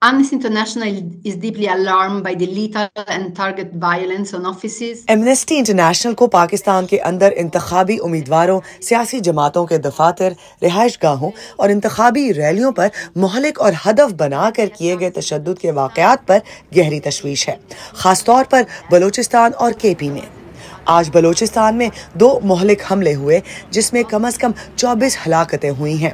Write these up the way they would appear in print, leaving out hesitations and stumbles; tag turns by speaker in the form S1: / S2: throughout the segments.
S1: Amnesty International is deeply alarmed by the lethal and target violence on offices.
S2: Amnesty international کو پاکستان کے اندر انتخابی امیدواروں، سیاسی جماعتوں کے دفاتر، رہائش گاہوں اور انتخابی ریلیوں پر مہلک اور ہدف بنا کر کیے گئے تشدد کے واقعات پر گہری تشویش ہے، خاص طور پر بلوچستان اور کے پی میں۔ آج بلوچستان میں 2 مہلک حملے ہوئے جس میں کم از کم 24 ہلاکتیں ہوئی ہیں۔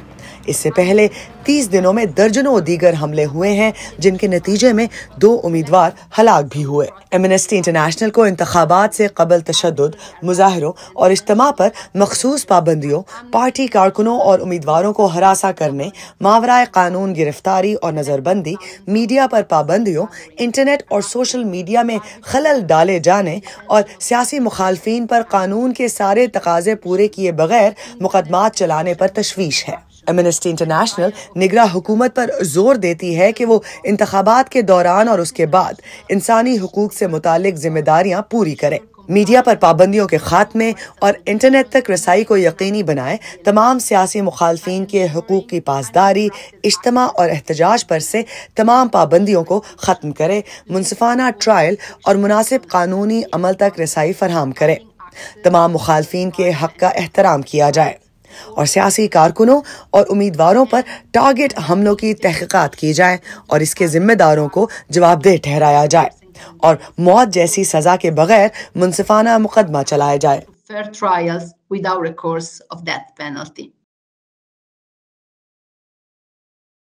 S2: اس سے پہلے 30 دنوں میں درجنوں دیگر حملے ہوئے ہیں جن کے نتیجے میں 2 امیدوار ہلاک بھی ہوئے۔ ایمنسٹی انٹرنیشنل کو انتخابات سے قبل تشدد، مظاہروں اور اجتماع پر مخصوص پابندیوں، پارٹی کارکنوں اور امیدواروں کو ہراساں کرنے، ماورائے قانون گرفتاری اور نظر بندی، میڈیا پر پابندیوں، انٹرنیٹ اور سوشل میڈیا میں خلل ڈالے جانے اور سیاسی مخالفین پر قانون کے سارے تقاضے پورے کیے بغیر مقدمات چلانے پر تشویش ہے۔ ایمنسٹی انٹرنیشنل نگراں حکومت پر زور دیتی ہے کہ وہ انتخابات کے دوران اور اس کے بعد انسانی حقوق سے متعلق ذمہ داریاں پوری کرے، میڈیا پر پابندیوں کے خاتمے اور انٹرنیٹ تک رسائی کو یقینی بنائے، تمام سیاسی مخالفین کے حقوق کی پاسداری، اجتماع اور احتجاج پر سے تمام پابندیوں کو ختم کرے، منصفانہ ٹرائل اور مناسب قانونی عمل تک رسائی فراہم کرے، تمام مخالفین کے حق کا احترام کیا جائے اور سیاسی کارکنوں اور امیدواروں پر ٹارگٹ حملوں کی تحقیقات کی جائے اور اس کے ذمہ داروں کو جواب دہ ٹھہرایا جائے اور موت جیسی سزا کے بغیر منصفانہ مقدمہ چلایا جائے۔
S1: Fair trials without recourse of death penalty.